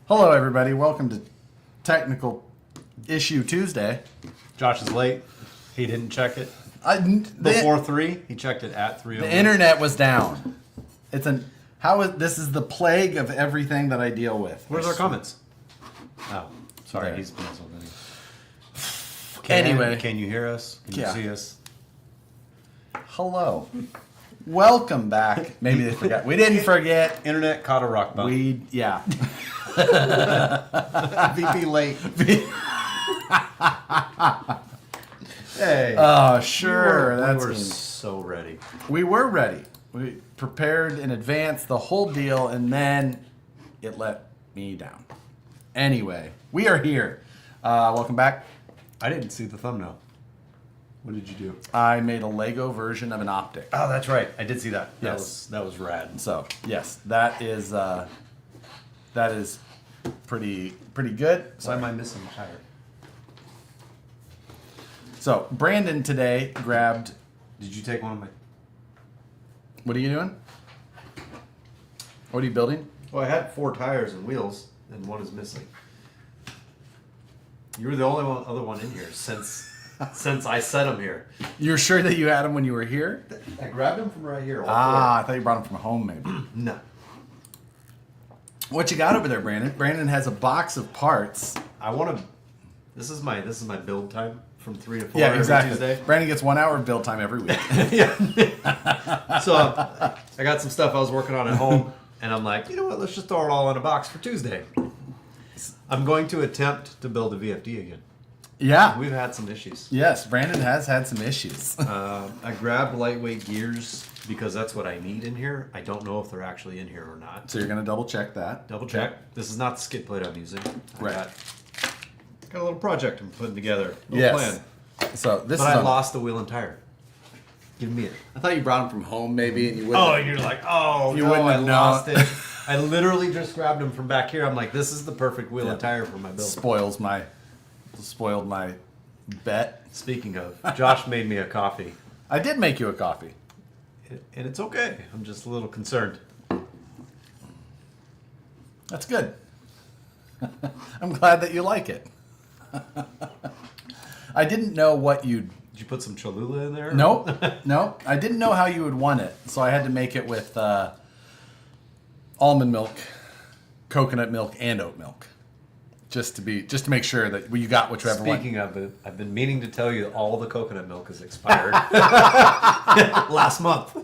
Hello, everybody. Welcome to Technical Issue Tuesday. Josh is late. He didn't check it Before before 3. He checked it at 3. the internet was down. This is the plague of everything that I deal with. Where's our comments? Oh, sorry. There. He's been something. Anyway. Can you hear us? Can Yeah. you see us? Hello. Welcome back. Maybe they forgot. We didn't forget. Internet caught a rock bump. Yeah. VP late. Hey. Oh, sure. We That's were mean. so ready. We were ready. We prepared in advance the whole deal, and then it let me down. Anyway, we are here. Welcome back. I didn't see the thumbnail. What did you do? I made a Lego version of an optic. Oh, that's right. I did see that. Yes. That was rad. So yes, that is pretty good. Why am I missing the tire? So Brandon today grabbed. Did you take one of my... What are you doing? What are you building? Well, I had 4 tires and wheels, and one is missing. You were the only other one in here since I set them here. You're sure that you had them when you were here? I grabbed them from right here. I thought you brought them from home, maybe. No. What you got over there, Brandon? Brandon has a box of parts. I want to. This is my build time from 3 to 4. Yeah, exactly. Every Tuesday. Brandon gets 1 hour of build time every week. Yeah. So I got some stuff I was working on at home, and I'm like, you know what? Let's just throw it all in a box for Tuesday. I'm going to attempt to build a VFD again. Yeah. We've had some issues. Yes, Brandon has had some issues. I grabbed lightweight gears because that's what I need in here. I don't know if they're actually in here or not. So you're going to double check that. Double check. This is not the skid plate I'm using. Right. Got a little project I'm putting together. Yes. Plan. So this But is I lost the wheel and tire. Give me it. I thought you brought them from home, maybe, and you wouldn't. Oh, you're like, oh, You no, wouldn't I have lost known. it. I literally just grabbed them from back here. I'm like, this is the perfect wheel and tire for my build. Spoiled my bet. Speaking of, Josh made me a coffee. I did make you a coffee. And it's okay. I'm just a little concerned. That's good. I'm glad that you like it. I didn't know what you'd. Did you put some Cholula in there? Nope. Nope. I didn't know how you would want it, so I had to make it with almond milk, coconut milk, and oat milk, just to make sure that you got whichever one. Speaking of it, I've been meaning to tell you that all the coconut milk is expired last month.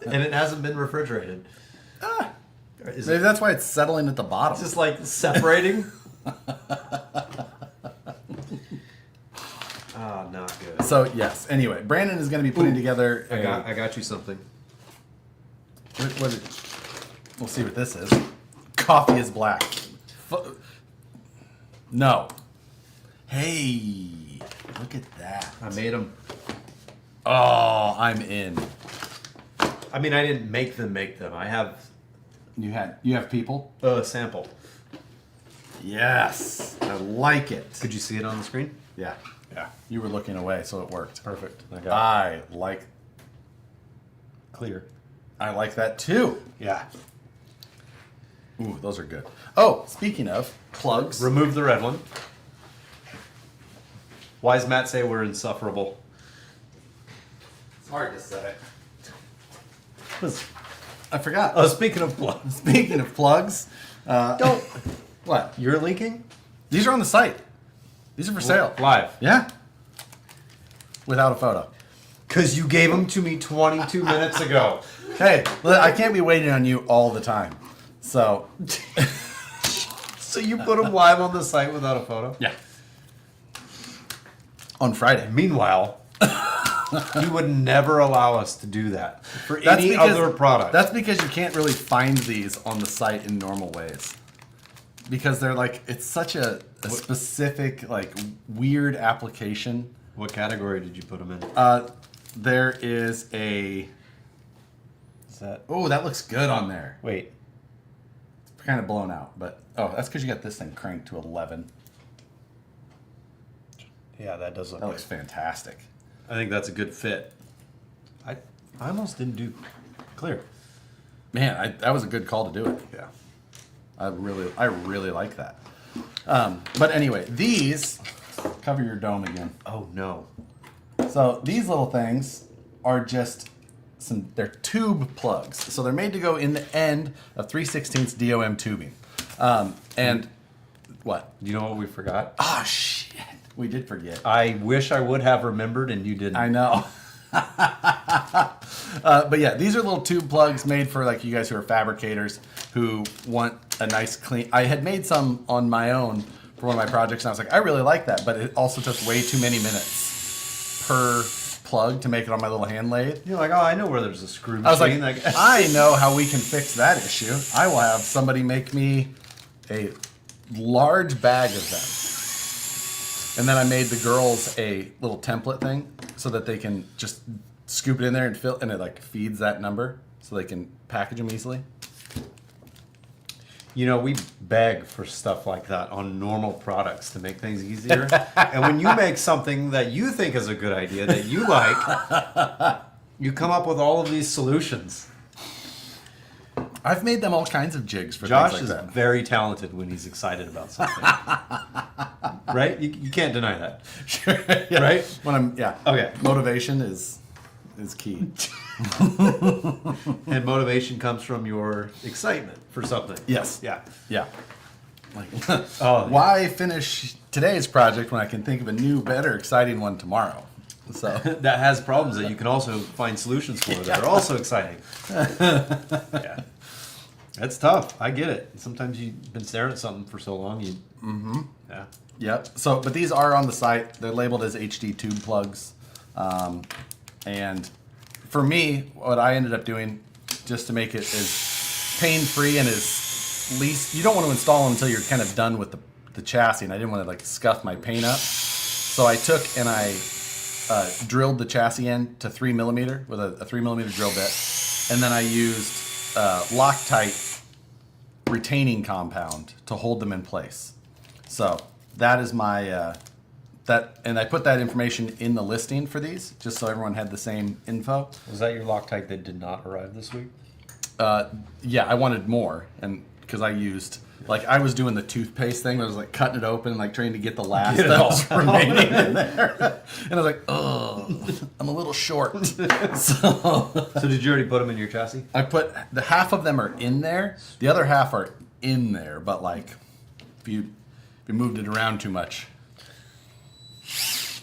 And it hasn't been refrigerated. Maybe that's why it's settling at the bottom. It's just like separating. Not good. So yes. Anyway, Brandon is going to be putting together. I got you something. We'll see what this is. Coffee is black. No. Hey, look at that. I made them. Oh, I'm in. I mean, I didn't make them. I have You have people? a sample. Yes. I like it. Could you see it on the screen? Yeah. Yeah. You were looking away, so it worked. Perfect. I like Clear. I like that too. Yeah. Ooh, those are good. Oh, speaking of plugs. Remove the red one. Why does Matt say we're insufferable? It's hard to say. I forgot. Oh, speaking of plugs. Speaking of plugs, Don't. what? You're leaking? These are on the site. These are for sale. Live. Yeah. Without a photo. Because you gave them to me 22 minutes ago. Hey, I can't be waiting on you all the time. So. So you put them live on the site without a photo? Yeah. On Friday. Meanwhile, you would never allow us to do that for any other product. That's because you can't really find these on the site in normal ways. Because they're like, it's such a specific, like, weird application. What category did you put them in? There is a. Is that? Oh, that looks good on there. Wait. It's kind of blown out, but that's because you got this thing cranked to 11. Yeah, that does look That good. looks fantastic. I think that's a good fit. I almost didn't do clear. man, that was a good call to do it. Yeah. I really like that. But anyway, these cover your dome again. Oh no. So these little things are just they're tube plugs. So they're made to go in the end of 3/16 DOM tubing. And what? You know what we forgot? Oh shit, we did forget. I wish I would have remembered, and you didn't. I know. But yeah, these are little tube plugs made for like you guys who are fabricators who want a nice clean. I had made some on my own for one of my projects, and I was like, I really like that, but it also took way too many minutes per plug to make it on my little hand lathe. You're like, oh, I know where there's a screw I was machine. like, I know how we can fix that issue. I will have somebody make me a large bag of them. And then I made the girls a little template thing so that they can just scoop it in there and fill, and it like feeds that number so they can package them easily. You know, we beg for stuff like that on normal products to make things easier. And when you make something that you think is a good idea, that you like, you come up with all of these solutions. I've made them all kinds of jigs for Josh things is like that. very talented when he's excited about something. Right? You can't deny that. Sure, yeah. Right? When Okay. Motivation is key. And motivation comes from your excitement for something. Yes. Yeah. Yeah. Like, Oh, why finish today's project when I can think of a new, better, exciting one tomorrow? So that has problems that you can also find solutions for that are also exciting. Yeah. That's tough. I get it. Sometimes you've been staring at something for so long, yeah. Yep. So, but these are on the site. They're labeled as HD tube plugs. And for me, what I ended up doing, just to make it as pain-free and as least, you don't want to install them until you're kind of done with the chassis. And I didn't want to like scuff my paint up. So I took and I drilled the chassis in to 3mm with a 3mm drill bit. And then I used Loctite retaining compound to hold them in place. So that is my and I put that information in the listing for these just so everyone had the same info. Was that your Loctite that did not arrive this week? Yeah, I wanted more, and because I used I was doing the toothpaste thing, where I was like cutting it open and like trying to get the last that was remaining in there, and I was like, oh, I'm a little short. So did you already put them in your chassis? I put the half of them are in there, the other half are in there, but like if you moved it around too much,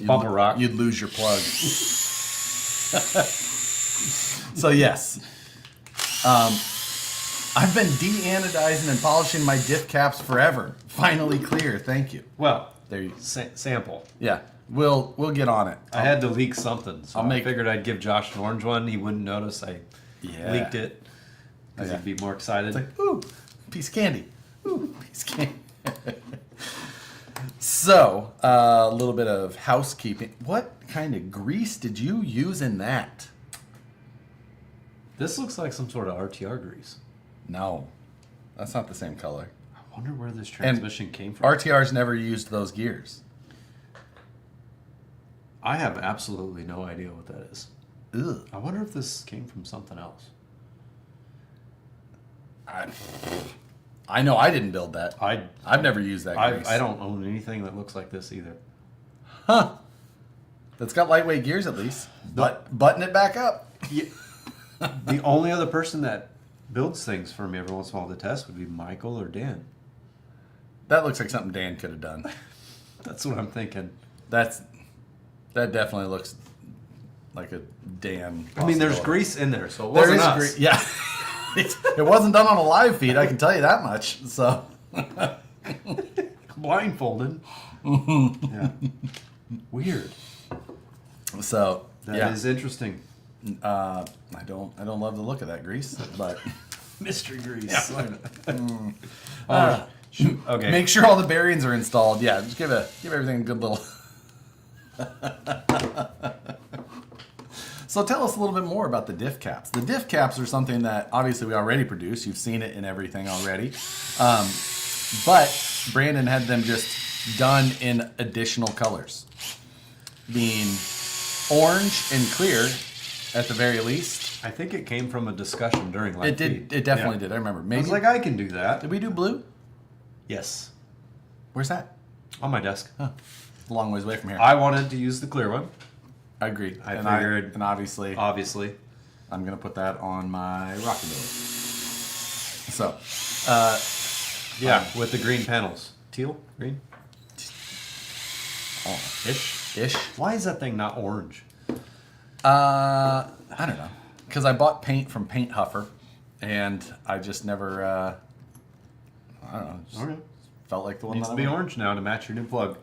Bump a rock. you'd lose your plug. So yes, I've been de-anodizing and polishing my diff caps forever. Finally clear, thank you. Well, There you sample. Yeah, we'll get on it. I had to leak something, so I'll I figured I'd give Josh an orange one. He wouldn't notice. I leaked it because Yeah. he'd be more excited. It's like, ooh, piece of candy. Ooh, piece of candy. So, a little bit of housekeeping. What kind of grease did you use in that? This looks like some sort of RTR grease. No, that's not the same color. I wonder where this transmission came from. RTR's never used those gears. I have absolutely no idea what that is. Ugh. I wonder if this came from something else. I know I didn't build that. I I've never used that grease. I don't own anything that looks like this either. Huh. That's got lightweight gears at least. But button it back up. Yeah. The only other person that builds things for me every once in a while to test would be Michael or Dan. That looks like something Dan could have done. That's what I'm thinking. That definitely looks like a Dan. I mean, there's possibility. grease in there, so it There wasn't is us. grease. Yeah. It wasn't done on a live feed, I can tell you that much. So Blindfolded. Yeah. Weird. So That is interesting. I don't love the look of that grease, but Mystery grease. Yeah. Shoot. Okay. Make sure all the bearings are installed. Yeah, just give everything a good little. So tell us a little bit more about the diff caps. The diff caps are something that obviously we already produce. You've seen it in everything already. But Brandon had them just done in additional colors, being orange and clear at the very least. I think it came from a discussion during live It did. feed. It definitely Yeah. did. I remember. I Maybe. was like, I can do that. Did we do blue? Yes. Where's that? On my desk. Huh. A long ways away from here. I wanted to use the clear one. I agree. I and figured- and obviously, Obviously. I'm gonna put that on my rockabilly. So, Yeah, with the green panels. Teal? Green? oh, Ish? Why is that thing not orange? I don't know, because I bought paint from Paint Huffer, and I just never. I don't know. Just Okay. felt like the one Needs that to I be wanted. orange now to match your new plug.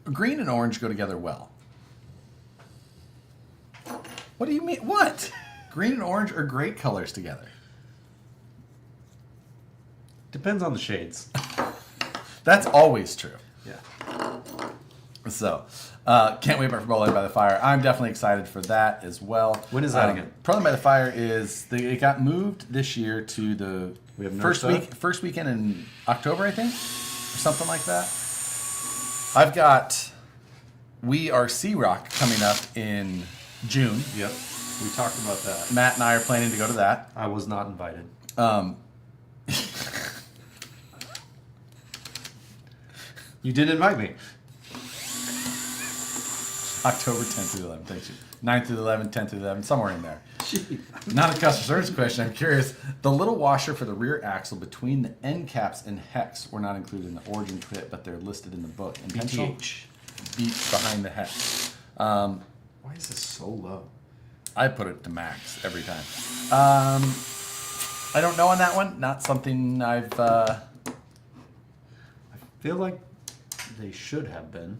Green and orange go together well. What do you mean? What? Green and orange are great colors together. Depends on the shades. That's always true. Yeah. So, can't wait for Bowling by the Fire. I'm definitely excited for that as well. When is that again? Bowling by the Fire it got moved this year to the We have no first stuff? first weekend in October, I think, or something like that. I've got We Are Sea Rock coming up in June. Yep. We talked about that. Matt and I are planning to go to that. I was not invited. You didn't invite me. October 10th through the 11th. Thank you. 9th through the 11th, 10th through the 11th, somewhere in there. Not a customer service question. I'm curious. The little washer for the rear axle between the end caps and hex were not included in the origin kit, but they're listed in the book. Intentional BTH. beat behind the hex. Why is this so low? I put it to max every time. I don't know on that one. Not something I've. I feel like they should have been.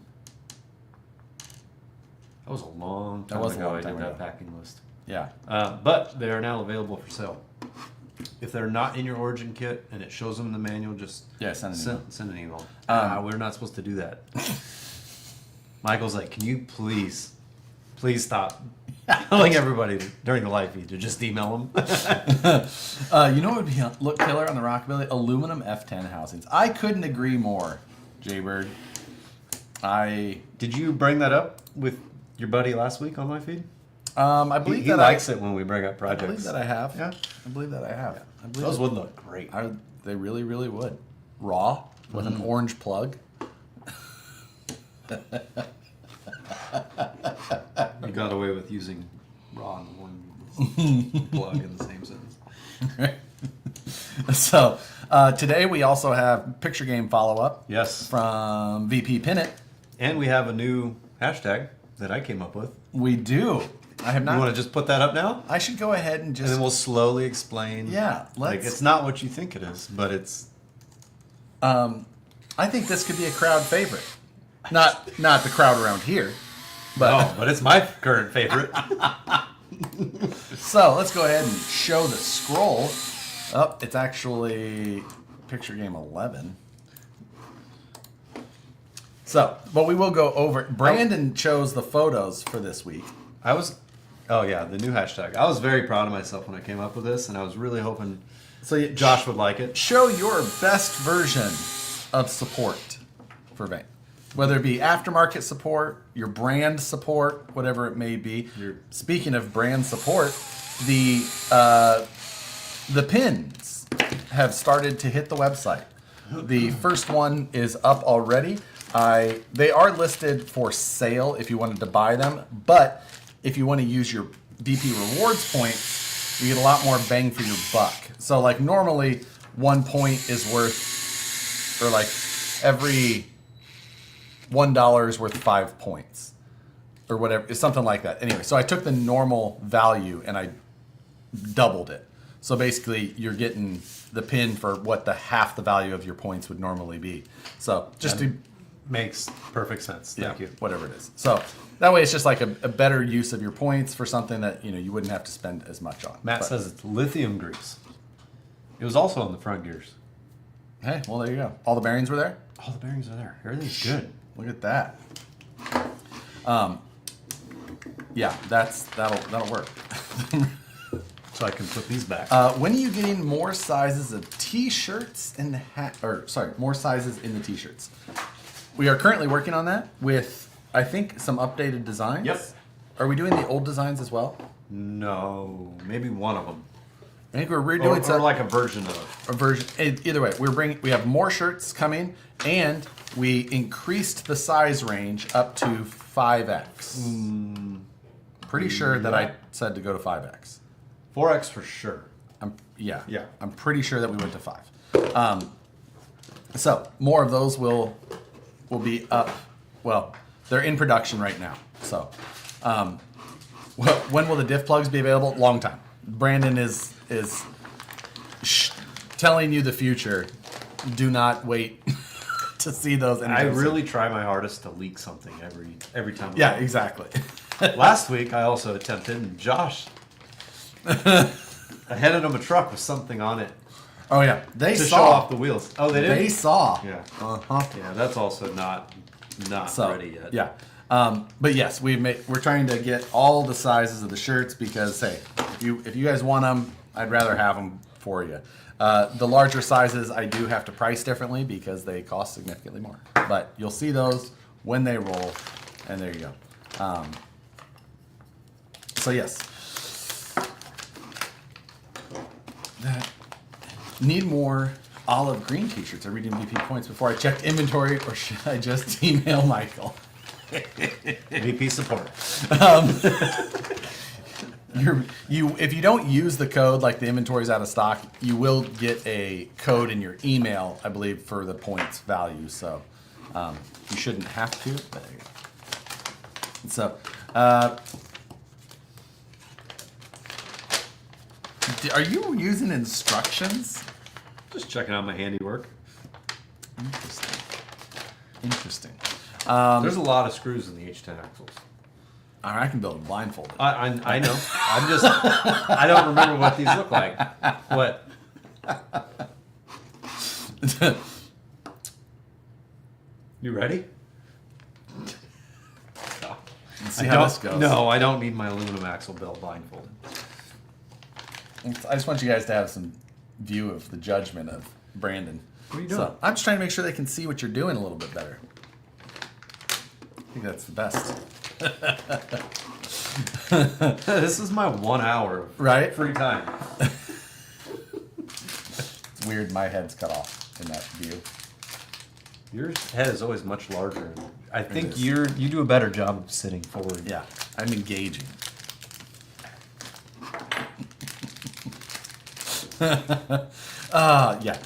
That was a long time was a ago long I time did that ago. packing list. Yeah. But they are now available for sale. If they're not in your origin kit and it shows them in the manual, just Send an email. send an email. Um, We're not supposed to do that. Michael's like, can you please stop telling everybody during the live feed to just email them? You know what would be look killer on the Rockabilly? Aluminum F10 housings. I couldn't agree more, Jaybird. Did you bring that up with your buddy last week on my feed? I believe He that likes it when we bring up I projects. believe that I have. Yeah. I believe that I have. I believe Those it- would look great. They really, really would. Raw with an orange plug. You got away with using raw and one plug in the same sentence. So today we also have picture game follow up. Yes. From VP Pinnit. And we have a new hashtag that I came up with. We do. I have You not. want to just put that up now? I should go ahead and And just. then we'll slowly explain. Yeah, Like, let's- it's not what you think it is, but it's... I think this could be a crowd favorite. Not the crowd around here, but but it's my current favorite. so let's go ahead and show the scroll. Oh, it's actually picture game 11. So, but we will go over. Brandon chose the photos for this week. Oh yeah, the new hashtag. I was very proud of myself when I came up with this, and I was really hoping So Josh would like it. show your best version of support for Vane. Whether it be aftermarket support, your brand support, whatever it may be. Speaking of brand support, the pins have started to hit the website. The first one is up already. They are listed for sale if you wanted to buy them, but if you want to use your VP rewards points, you get a lot more bang for your buck. So like normally 1 point is worth, or like every $1 is worth 5 points or whatever. It's something like that. Anyway, so I took the normal value and I doubled it. So basically you're getting the pin for what the half the value of your points would normally be. So just to Makes perfect sense. Thank you. whatever it is. So that way it's just like a better use of your points for something that you wouldn't have to spend as much on. Matt But, says it's lithium grease. It was also on the front gears. hey, well there you go. All the bearings were there. All the bearings are there. Everything's good. Look at that. Yeah, that'll work. So I can put these back. When are you getting more sizes of T-shirts and more sizes in the T-shirts? We are currently working on that with, I think, some updated designs. Yep. Are we doing the old designs as well? No, maybe one of them. I think we're redoing Or like a version of. a version. Either way, we have more shirts coming, and we increased the size range up to 5X. Pretty sure that I said to go to 5X. 4X for sure. Yeah. Yeah. I'm pretty sure that we went to 5. So more of those will be up. Well, they're in production right now. So, when will the diff plugs be available? Long time. Brandon is telling you the future. Do not wait to see those. I really try my hardest to leak something every time. Yeah, exactly. Last week I also attempted, and Josh, I handed him a truck with something on it Oh yeah, they to saw. show off the wheels. Oh, they did. They saw. Yeah. Uh-huh. Yeah, that's also not ready yet. Yeah. But yes, we're trying to get all the sizes of the shirts because hey, if you guys want them, I'd rather have them for you. The larger sizes I do have to price differently because they cost significantly more. But you'll see those when they roll, and there you go. So yes, need more olive green t-shirts. I read MVP points before I checked inventory, or should I just email Michael? VP support. If you don't use the code, like the inventory's out of stock, you will get a code in your email, I believe, for the points value. So you shouldn't have to. But there you go. So are you using instructions? Just checking out my handiwork. Interesting. There's a lot of screws in the H10 axles. I can build them blindfolded. I know. I don't remember what these look like. What? You ready? Let's see how this goes. No, I don't need my aluminum axle built blindfolded. I just want you guys to have some view of the judgment of Brandon. What are you doing? So I'm just trying to make sure they can see what you're doing a little bit better. I think that's the best. This is my 1 hour of Right? free time. It's weird my head's cut off in that view. Your head is always much larger. I think is. you do a better job of sitting forward. Yeah, I'm engaging. Yeah.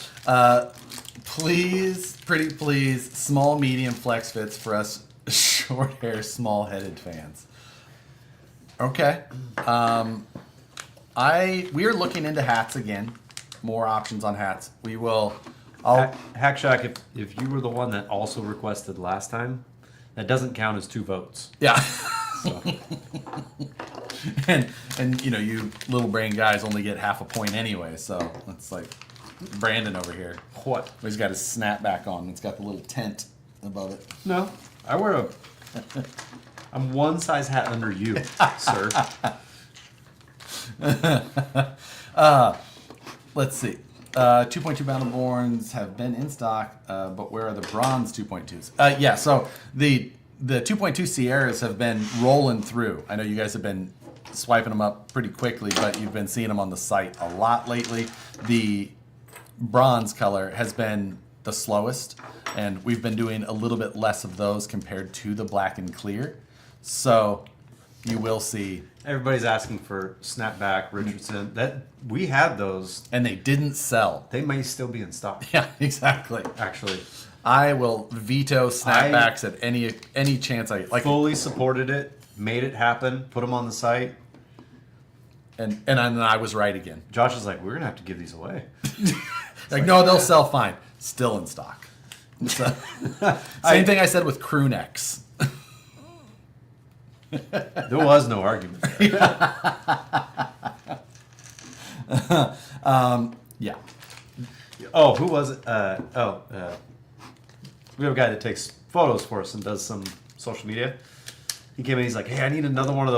Please, pretty please, small, medium flex fits for us short hair, small headed fans. Okay. We are looking into hats again. More options on hats. We will. Hack Shack, if you were the one that also requested last time, that doesn't count as 2 votes. Yeah. So. and you little brain guys only get half a point anyway, so it's like Brandon over here. What? He's got his snapback on. It's got the little tent above it. No, I wear I'm one size hat under you, sir. Let's see. 2.2 Battleborns have been in stock, but where are the bronze 2.2s? Yeah, so the 2.2 Sierras have been rolling through. I know you guys have been swiping them up pretty quickly, but you've been seeing them on the site a lot lately. The bronze color has been the slowest, and we've been doing a little bit less of those compared to the black and clear. So you will see. Everybody's asking for snapback Richardson. That we had those. And they didn't sell. They may still be in stock. Yeah, exactly. Actually, I will veto snapbacks at any chance I like. fully supported it, made it happen, put them on the site. And I was right again. Josh is like, we're gonna have to give these away. Like, no, they'll sell fine. Still in stock. So, same thing I said with crew necks. There was no argument there. Yeah. Oh, who was it? We have a guy that takes photos for us and does some social media. He came in, he's like, hey, I need another one of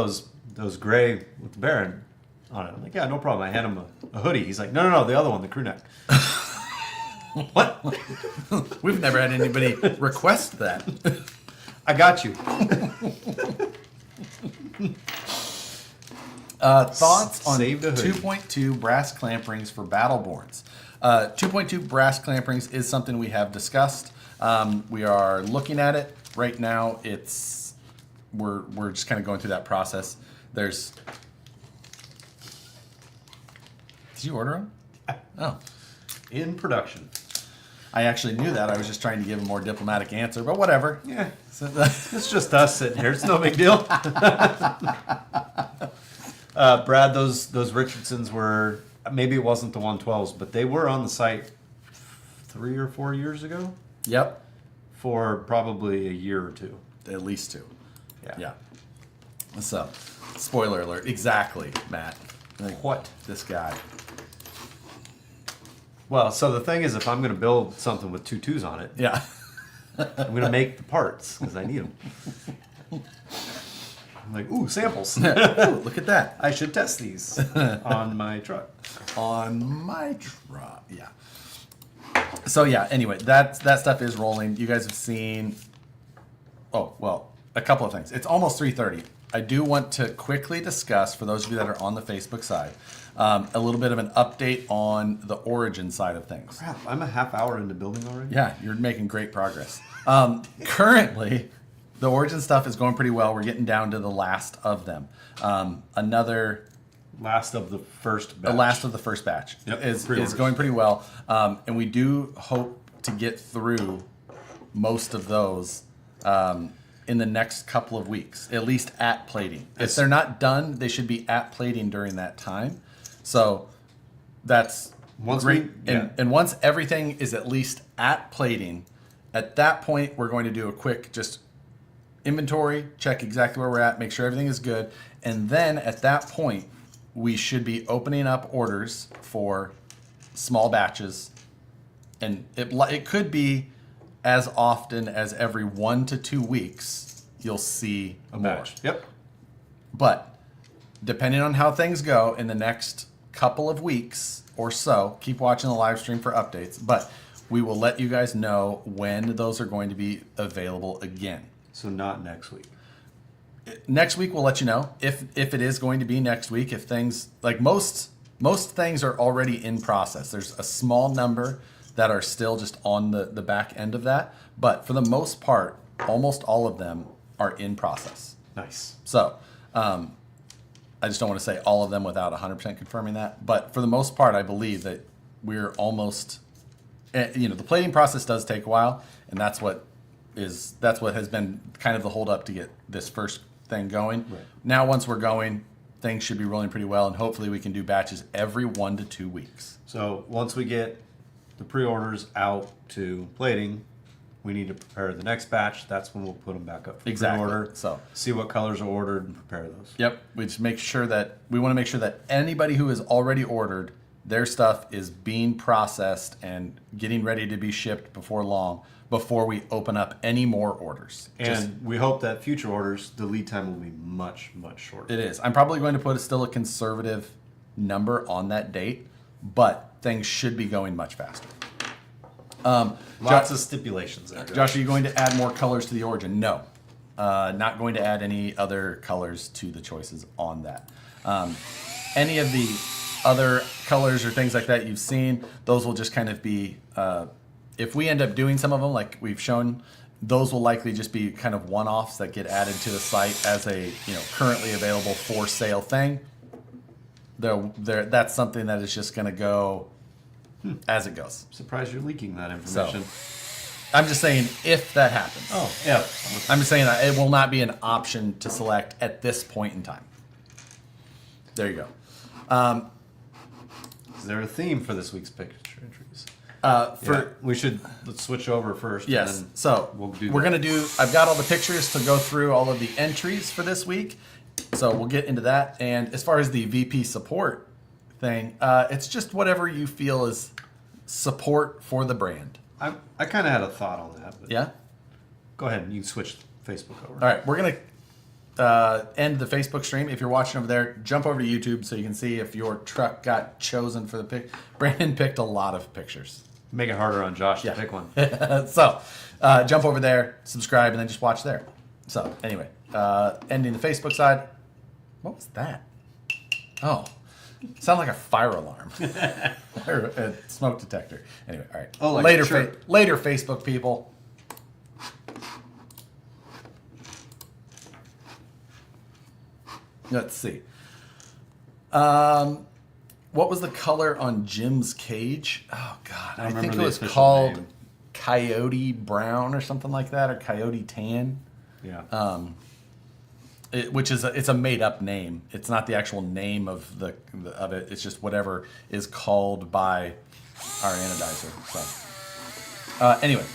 those gray with the Baron on it. I'm like, yeah, no problem. I hand him a hoodie. He's like, no, the other one, the crew neck. What? We've never had anybody request that. I got you. Thoughts on Saved a hoodie. 2.2 brass clamp rings for Battleborns. 2.2 brass clamp rings is something we have discussed. We are looking at it right now. We're just kind of going through that process. Did you order them? Oh. In production. I actually knew that. I was just trying to give a more diplomatic answer, but whatever. Yeah. It's just us sitting here. It's no big deal. Brad, those Richardsons were, maybe it wasn't the 112s, but they were on the site 3 or 4 years ago Yep. for probably a year or two. At least 2. Yeah. So, spoiler alert. Exactly, Matt. What? This guy. Well, so the thing is, if I'm going to build something with 2 2s on it, Yeah. I'm going to make the parts because I need them. I'm like, ooh, samples. Ooh, look at that. I should test these on my truck. On my truck. Yeah. So yeah, anyway, that stuff is rolling. You guys have seen, oh, well, a couple of things. It's almost 3:30. I do want to quickly discuss, for those of you that are on the Facebook side, a little bit of an update on the Origin side of things. Crap, I'm a half hour into building already? Yeah, you're making great progress. Currently, the Origin stuff is going pretty well. We're getting down to the last of them. Last of the first batch. The last of the first batch Yep, is pre-orders. going pretty well. And we do hope to get through most of those in the next couple of weeks, at least at plating. If they're not done, they should be at plating during that time. So that's Once great. we- yeah. And once everything is at least at plating, at that point, we're going to do a quick just inventory, check exactly where we're at, make sure everything is good. And then at that point, we should be opening up orders for small batches. And it could be as often as every 1 to 2 weeks, you'll see A more. batch. Yep. But depending on how things go in the next couple of weeks or so, keep watching the live stream for updates. But we will let you guys know when those are going to be available again. So not next week. Next week we'll let you know if it is going to be next week. If things like most things are already in process. There's a small number that are still just on the back end of that, but for the most part, almost all of them are in process. Nice. So I just don't want to say all of them without 100% confirming that, but for the most part, I believe that we're almost. The plating process does take a while, and that's what has been kind of the holdup to get this first thing going. Right. Now, once we're going, things should be rolling pretty well, and hopefully we can do batches every 1 to 2 weeks. So once we get the pre-orders out to plating, we need to prepare the next batch. That's when we'll put them back up for Exactly. pre-order. So see what colors are ordered and prepare those. yep, we just we want to make sure that anybody who has already ordered, their stuff is being processed and getting ready to be shipped before long, before we open up any more orders. And we hope that future orders, the lead time will be much, much shorter. It is. I'm probably going to put still a conservative number on that date, but things should be going much faster. Lots of stipulations there. Josh, are you going to add more colors to the Origin? No. Not going to add any other colors to the choices on that. Any of the other colors or things like that you've seen, those will just kind of be, if we end up doing some of them like we've shown, those will likely just be kind of one-offs that get added to the site as a currently available for sale thing. That's something that is just going to go as it goes. Surprised you're leaking that information. I'm just saying if that happens. Oh, yeah. I'm just saying that it will not be an option to select at this point in time. There you go. Is there a theme for this week's picture entries? Let's switch over first. Yes. And then So we're going to do, I've got all the pictures to go through all of the entries for this week. So we'll get into that. And as far as the VP support thing, it's just whatever you feel is support for the brand. I kind of had a thought on that. But Yeah? Go ahead and you can switch Facebook over. All right. We're going to end the Facebook stream. If you're watching over there, jump over to YouTube so you can see if your truck got chosen for the pick. Brandon picked a lot of pictures. Make it harder on Josh Yeah. to pick one. So jump over there, subscribe, and then just watch there. So anyway, ending the Facebook side. What was that? Oh, sound like a fire alarm or a smoke detector. Anyway, all right. Oh, like later, a chirp. later, Facebook people. Let's see. What was the color on Jim's cage? Oh God, I think it the was official called name. Coyote Brown or something like that, or Coyote Tan. Yeah. It's a made up name. It's not the actual name of of it. It's just whatever is called by our anodizer. So anyway,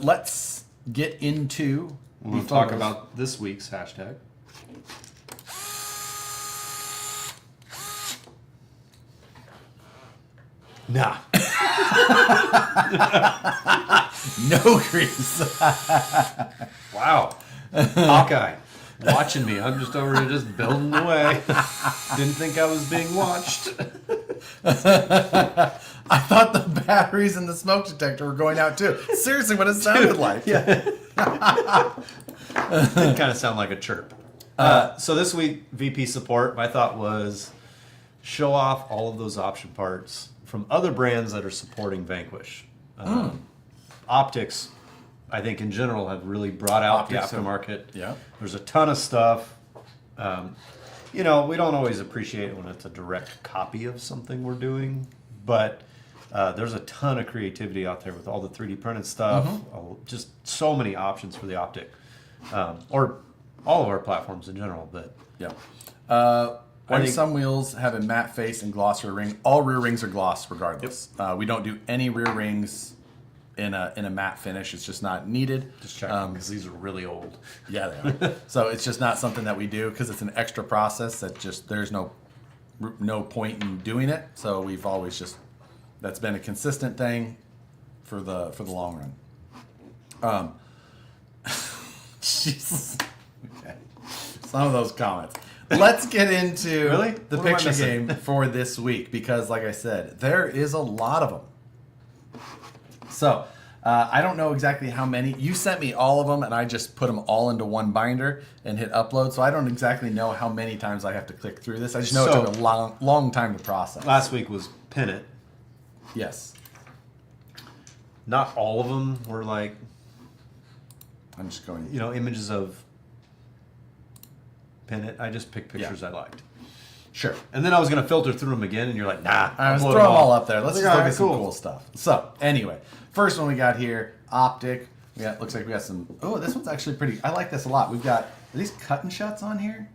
let's get into. We'll the talk photos. about this week's hashtag. Nah. No grease. Wow. Hawkeye. Watching me. I'm just over here just building away. Didn't think I was being watched. I thought the batteries in the smoke detector were going out too. Seriously, what it sounded like. Yeah. Did kind of sound like a chirp. So this week, VP support, my thought was show off all of those option parts from other brands that are supporting Vanquish. Optics, I think in general, have really brought out Optics the aftermarket. Yeah. There's a ton of stuff. We don't always appreciate it when it's a direct copy of something we're doing, but there's a ton of creativity out there with all the 3D printed stuff. Just so many options for the optic, or all of our platforms in general. But Yeah. I think- Some wheels have a matte face and gloss rear ring. All rear rings are gloss regardless. We don't do any rear rings in a matte finish. It's just not needed. just checking because these are really old. Yeah, they are. So it's just not something that we do because it's an extra process that just there's no point in doing it. So we've always that's been a consistent thing for the long run. Jesus. Okay. Some of those comments. Let's get into Really? the What am I picture missing? game for this week because, like I said, there is a lot of them. So I don't know exactly how many. You sent me all of them, and I just put them all into one binder and hit upload. So I don't exactly know how many times I have to click through this. I just know it took a long time to process. Last week was Pin It. Yes. Not all of them were like, I'm just going. images of Pin It. I just picked pictures I liked. Sure. And then I was going to filter through them again, and you're like, nah. I was upload throwing them all up there. Let's Like, just look all right, at some cool stuff. So, anyway, first one we got here, optic. Looks like we got some. Oh, this one's actually pretty. I like this a lot. We've got are these cut and shuts on here.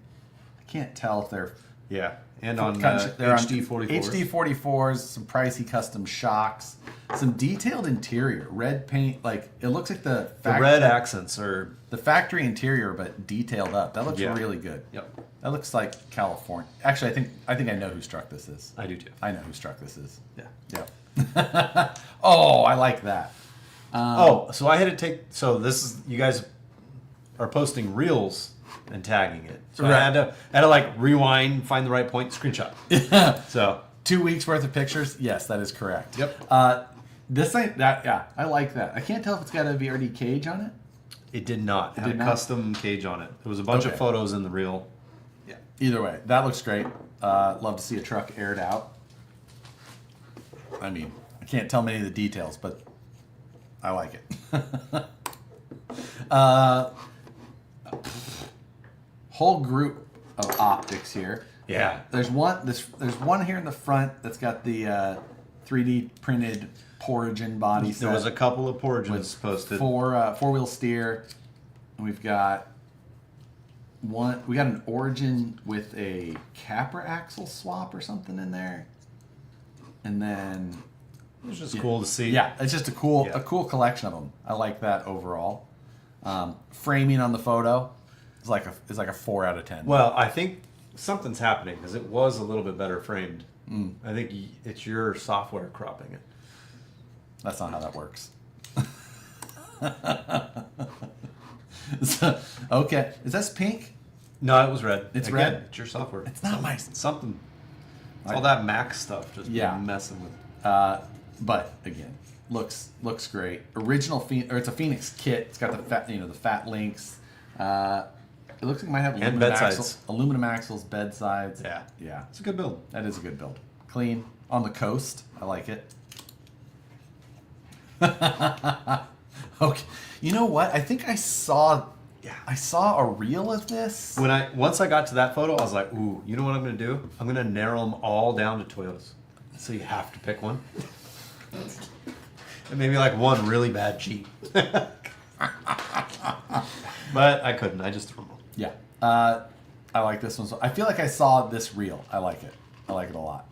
I can't tell if they're. Yeah. And on They're on HD44. HD44s, some pricey custom shocks, some detailed interior, red paint. Like it looks like The red accents are. the factory interior, but detailed up. That looks Yeah. really good. Yep. That looks like California. Actually, I think I know whose truck this is. I do too. I know whose truck this is. Yeah. Yeah. Oh, I like that. So I had to take. So this is you guys are posting reels and tagging it. So I Right. had to like rewind, find the right point, screenshot. So 2 weeks worth of pictures. Yes, that is correct. Yep. This ain't that. Yeah, I like that. I can't tell if it's got a VRD cage on it. it did not. It had did a not? custom cage on it. There was a bunch of Okay. photos in the reel. Yeah. Either way, that looks great. Love to see a truck aired out. I mean, I can't tell many of the details, but I like it. Whole group of optics here. Yeah. There's one here in the front that's got the 3D printed Porigin body set. There was a couple of Porigins posted. Four-wheel steer. And we've got one. We got an Origin with a Capra axle swap or something in there. And then It was just cool to see. yeah, it's just a cool Yeah. collection of them. I like that overall. Framing on the photo is like a 4 out of 10. Well, I think something's happening because it was a little bit better framed. I think it's your software cropping it. That's not how that works. So, okay, is this pink? No, it was red. It's Again, red? It's your software. It's not my. Something. It's all that Mac stuff just Yeah. messing with. But again, looks great. Original Phoenix, or it's a Phoenix kit. It's got the fat links. It looks like it might have And aluminum bed axles, sides. aluminum axles, bed sides. Yeah. Yeah. It's a good build. That is a good build. Clean. On the coast. I like it. Okay. You know what? I think I saw a reel of this. Once I got to that photo, I was like, ooh, you know what I'm gonna do? I'm gonna narrow them all down to Toyotas. So you have to pick one. And maybe like one really bad Jeep. But I couldn't. I just threw them all. Yeah. I like this one. So I feel like I saw this reel. I like it. I like it a lot.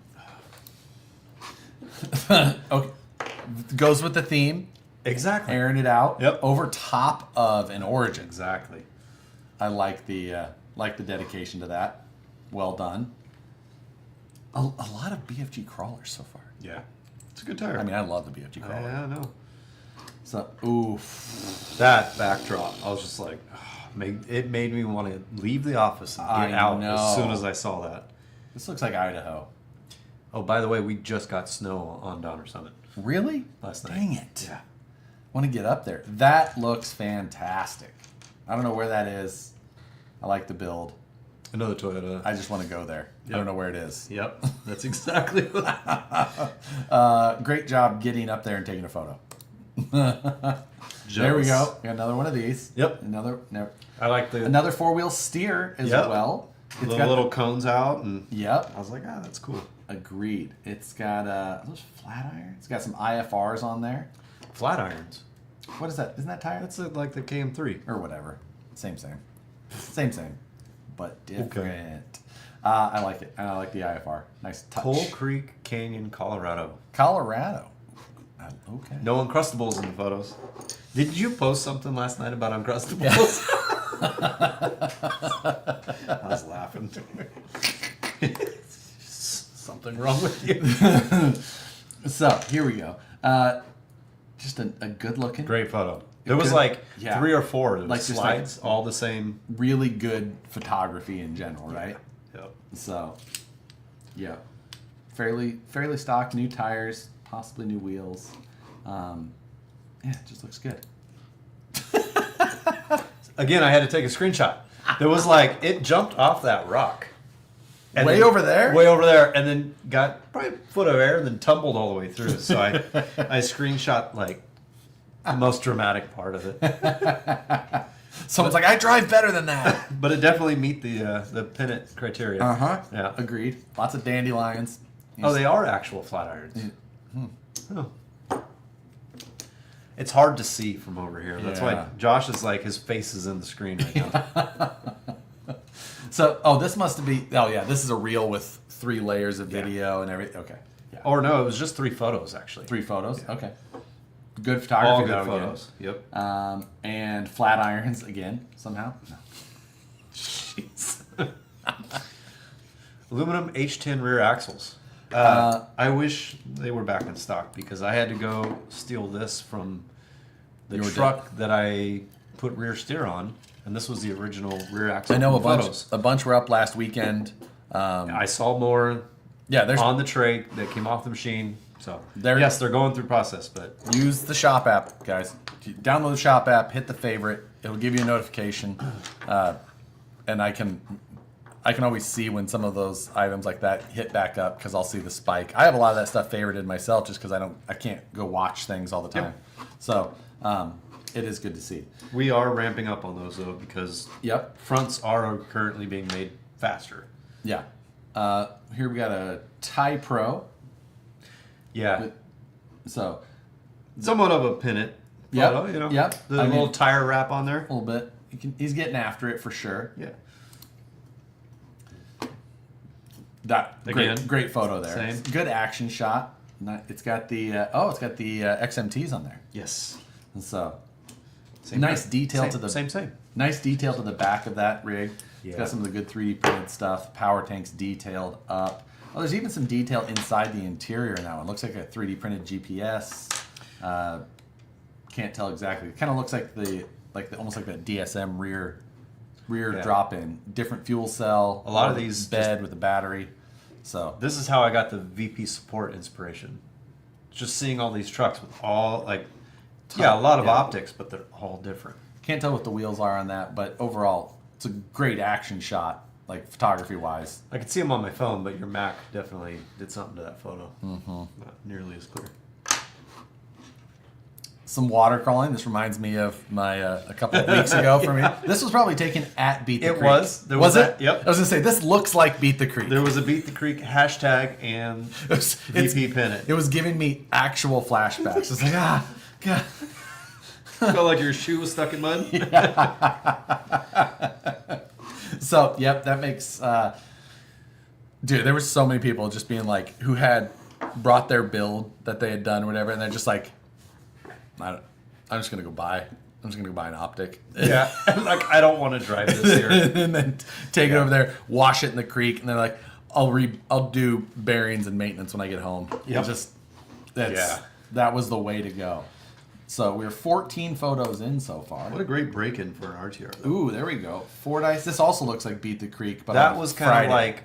Okay. Goes with the theme. Exactly. Airing it out. Yep. Over top of an Origin. Exactly. I like the dedication to that. Well done. A lot of BFG crawlers so far. Yeah. It's a good tire. I mean, I love the BFG crawler. Yeah, I know. So, oof. That backdrop, I was just like, it made me want to leave the office and get out as soon as I saw that. This looks like Idaho. Oh, by the way, we just got snow on Donner Summit Really? last night. Dang it. Yeah. Want to get up there. That looks fantastic. I don't know where that is. I like the build. Another Toyota. I just want to go there. I don't know where it is. Yep. That's exactly what Great job getting up there and taking a photo. There we Jealous. go. Got another one of these. Yep. I like the Another four-wheel steer as Yep. well. It's the got little cones out, and Yep. I was like, that's cool. Agreed. It's got those flat irons. It's got some IFRs on there. Flat irons. What is that? Isn't that tire? That's like the KM3. Or whatever. Same. Same. But different. I like it. And I like the IFR. Nice touch. Coal Creek Canyon, Colorado. Colorado. Okay. No Uncrustables in the photos. Did you post something last night about Uncrustables? I was laughing. Something wrong with you. So, here we go. Just a good looking. Great photo. There was like 3 or 4 Like just slides, all the same. Really good photography in general, right? Yep. So, yeah. Fairly stock, new tires, possibly new wheels. Yeah, it just looks good. Again, I had to take a screenshot. There was like, it jumped off that rock. And Way then- over there? Way over there, and then got probably a foot of air and then tumbled all the way through. So I screenshot like the most dramatic part of it. Someone's like, I drive better than that. But it definitely meet the pennant criteria. Yeah. Agreed. Lots of dandelions. Oh, they are actual flat irons. Oh. It's hard to see from over here. That's Yeah. why Josh is like, his face is in the screen right now. So, this must be. Oh yeah, this is a reel with 3 layers of video and everything. Okay. Yeah. Or no, it was just 3 photos actually. 3 photos. Yeah. Okay. Good photography. All good though, photos. Yep. Again. And flat irons again somehow. No. Jeez. Aluminum H10 rear axles. I wish they were back in stock because I had to go steal this from the Your truck that I put rear steer on, and this was the original rear axle. I know photos. a bunch were up last weekend. I saw more Yeah, there's on the tray that came off the machine. So There- yes, they're going through process, but use the shop app, guys. Download the shop app, hit the favorite. It'll give you a notification, and I can always see when some of those items like that hit back up because I'll see the spike. I have a lot of that stuff favorited myself just because I can't go watch things all the time. So it is good to see. we are ramping up on those though because Yep. fronts are currently being made faster. Yeah. Here we got a Tie Pro. Yeah, So somewhat of a pennant Yep, photo, you know. yep. The I mean- little tire wrap on there. a little bit. He's getting after it for sure. Yeah. That Again, great photo there. same. Good action shot. It's got the XMTs on there. Yes. And so Same nice thing. detail to the same. nice detail to the back of that rig. It's Yeah. got some of the good 3D printed stuff. Power tanks detailed up. Oh, there's even some detail inside the interior now. It looks like a 3D printed GPS. Can't tell exactly. It kind of looks like almost like that DSM rear Yeah. drop in. Different fuel cell. A lot of these bed with the battery. So This is how I got the VP support inspiration. Just seeing all these trucks with all a lot of Yeah. optics, but they're all different. can't tell what the wheels are on that, but overall it's a great action shot, like photography wise. I could see them on my phone, but your Mac definitely did something to that photo. Not nearly as clear. Some water crawling. This reminds me of my a couple of weeks ago for me. This was probably taken at Beat the Creek. It was. There was it? that- yep. I was gonna say this looks like Beat the Creek. There was a Beat the Creek hashtag and VP pin it. It was giving me actual flashbacks. It's like God. Felt like your shoe was stuck in mud. So yep, that makes. Dude, there were so many people just being like, who had brought their build that they had done or whatever, and they're just like, I'm just gonna go buy. I'm just gonna go buy an optic. Yeah, like I don't want to drive this here. And then take it over there, wash it in the creek, and they're like, I'll do bearings and maintenance when I get home. Yep. That was the way to go. So we're 14 photos in so far. What a great break-in for an RTR. Though. Ooh, there we go. 4 dice. This also looks like Beat the Creek, but That on was kind of Friday. like,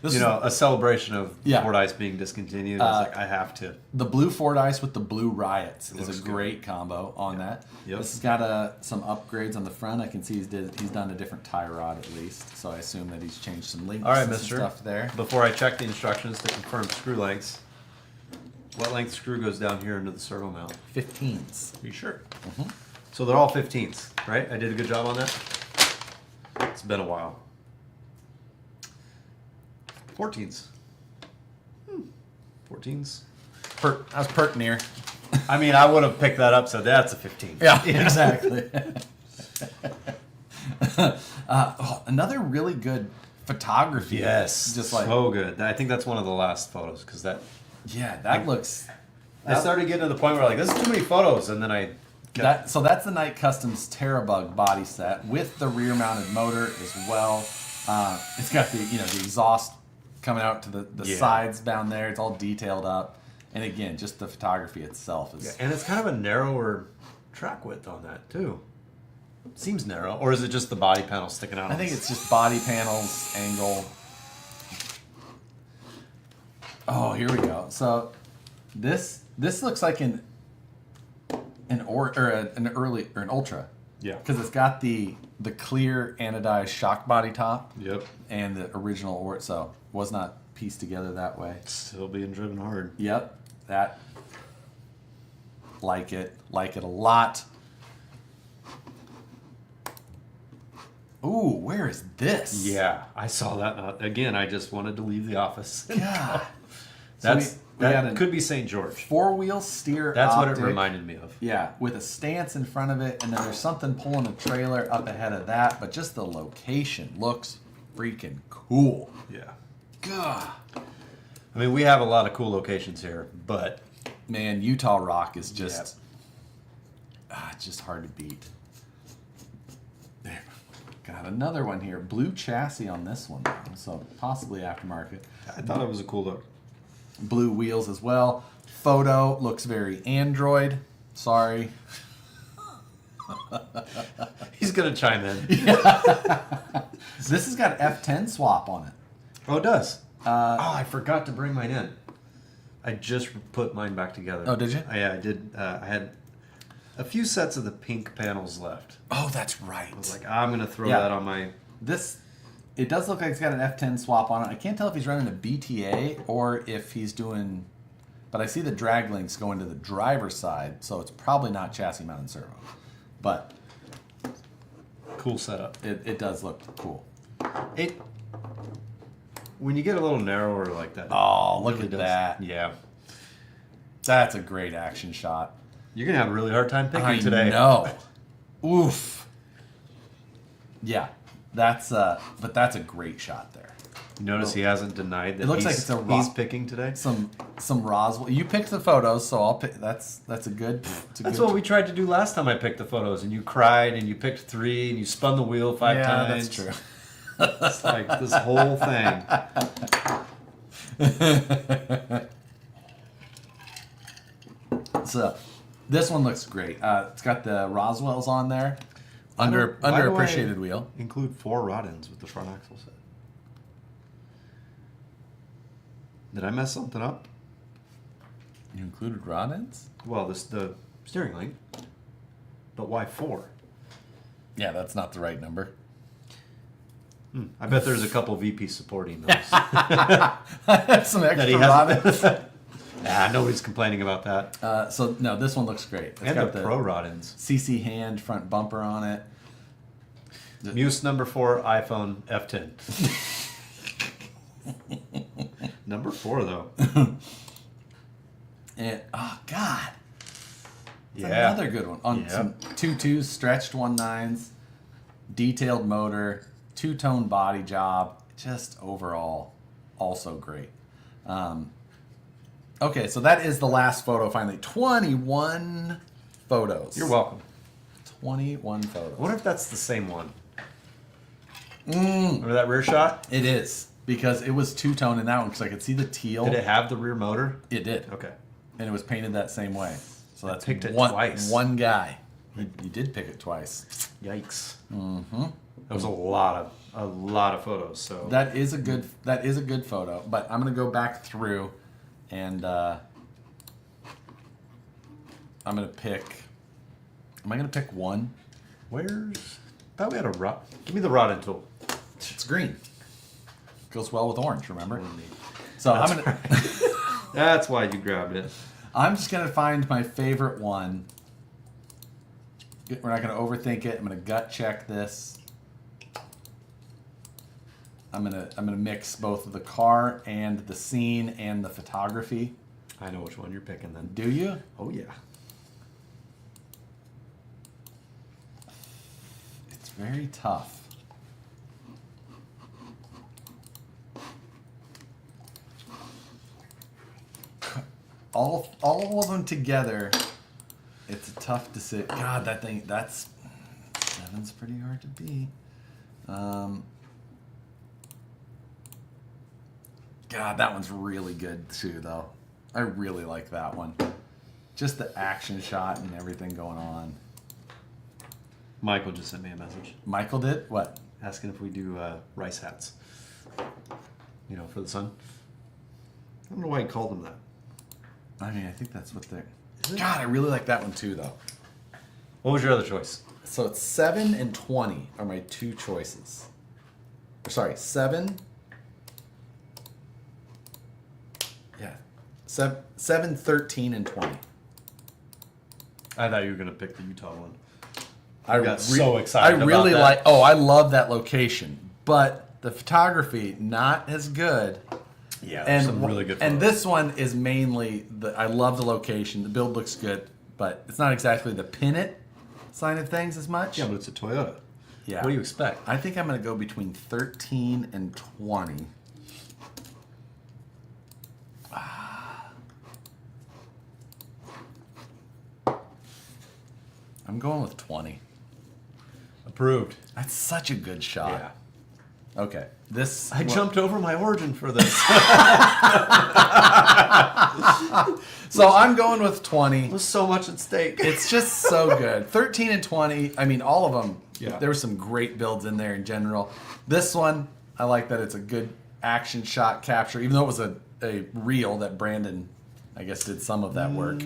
This you is know, a celebration of Yeah. Ford Ice being discontinued. I was like, I have to. the blue Ford Ice with the blue Riots is looks a good. great combo on that. Yep. This has got some upgrades on the front. I can see he's done a different tie rod at least, so I assume that he's changed some links All right, and some mister. stuff there. Before I check the instructions to confirm screw lengths, what length screw goes down here into the servo mount? 15s. Are you sure? So they're all 15s, right? I did a good job on that? It's been a while. 14s. 14s. I was perk near. I mean, I would have picked that up, so that's a 15. Yeah, exactly. Another really good photography. Yes. Just like so good. I think that's one of the last photos because that. yeah, that looks. I started getting to the point where like, this is too many photos, and then I. So that's the Night Customs Terrabug body set with the rear mounted motor as well. It's got the the exhaust coming out to the Yeah. sides down there. It's all detailed up, and again, just the photography itself is. Yeah, and it's kind of a narrower track width on that too. Seems narrow, or is it just the body panel sticking out? I think it's just body panels, angle. Oh, here we go. So this looks like an ultra. Yeah. Because it's got the clear anodized shock body top. Yep. And the original or so was not pieced together that way. Still being driven hard. Yep. That like it a lot. Ooh, where is this? Yeah, I saw that. Again, I just wanted to leave the office. God. That could be St. George. 4-wheel steer. That's what it optic. reminded me of. Yeah, with a stance in front of it, and then there's something pulling a trailer up ahead of that, but just the location looks freaking cool. Yeah. God. I mean, we have a lot of cool locations here, but Man, Utah Rock is just it's just hard to beat. There. Got another one here. Blue chassis on this one, though, so possibly aftermarket. I thought it was a cool look. Blue wheels as well. Photo looks very Android. Sorry. He's gonna chime in. This has got F10 swap on it. Oh, it does. I forgot to bring mine in. I just put mine back together. Oh, did you? Yeah, I did. I had a few sets of the pink panels left. Oh, that's right. I was like, I'm gonna throw that on my. It does look like it's got an F10 swap on it. I can't tell if he's running a BTA or if he's doing, but I see the drag links going to the driver's side, so it's probably not chassis mounted servo. But Cool setup. it does look cool. When you get a little narrower like that. Oh, it look really at does. that. Yeah. That's a great action shot. You're gonna have a really hard time picking I today. know. Oof. Yeah, but that's a great shot there. You notice he hasn't denied that It looks like it's a he's picking today. Some Roswell. You picked the photos, so I'll pick. That's a good. That's what we tried to do last time I picked the photos, and you cried, and you picked 3, and you spun the wheel 5 times. That's true. It's like this whole thing. So, this one looks great. It's got the Roswells on there. Why do Underappreciated I wheel. Include 4 rod ends with the front axle set. Did I mess something up? You included rod ends? Well, the steering link. But why 4? Yeah, that's not the right number. I bet there's a couple VP support emails. Some That he extra has. rod. Nobody's complaining about that. So no, this one looks great. It's And got the Pro rod ends. CC hand front bumper on it. Muse number 4, iPhone F10. Number 4 though. And oh god, it's Yeah. another good one on Yeah. some 2.2s, stretched 1.9s, detailed motor, two-tone body job. Just overall, also great. Okay, so that is the last photo. Finally, 21 photos. You're welcome. 21 photos. I wonder if that's the same one. Remember that rear shot? It is because it was two-tone in that one because I could see the teal. Did it have the rear motor? It did. Okay. And it was painted that same way. So that's picked it one, twice. One guy. You did pick it twice. Yikes. Mm-hmm. That was a lot of photos. So That is a good photo. But I'm gonna go back through, and I'm gonna pick. Am I gonna pick one? where's? I thought we had a rod. Give me the rod end tool. It's green. Goes well with orange. Remember? So I'm gonna. That's why you grabbed it. I'm just gonna find my favorite one. We're not gonna overthink it. I'm gonna gut check this. I'm gonna mix both the car and the scene and the photography. I know which one you're picking then. Do you? Oh yeah. It's very tough. All of them together, it's a tough decision. God, that's 7's pretty hard to beat. God, that one's really good too, though. I really like that one. Just the action shot and everything going on. Michael just sent me a message Michael did what? asking if we do rice hats. You know, for the sun. I don't know why he called them that. I mean, I think that's what they're. Is it? God, I really like that one too, though. What was your other choice? So it's 7 and 20 are my two choices. Or sorry, 7. Yeah, 7, 13, and 20. I thought you were gonna pick the Utah one. I got so excited I really about that. like. Oh, I love that location, but the photography not as good. Yeah, And some really good. and photos. this one is mainly the. I love the location. The build looks good, but it's not exactly the pin it side of things as much. Yeah, but it's a Toyota. Yeah. What do you expect? I think I'm going to go between 13 and 20. I'm going with 20. Approved. That's such a good shot. Yeah. Okay. This I jumped over my origin for this. So I'm going with 20. There's so much at stake. It's just so good. 13 and 20. I mean, all of them. Yeah. There were some great builds in there in general. This one, I like that it's a good action shot capture, even though it was a reel that Brandon, I guess, did some of that work.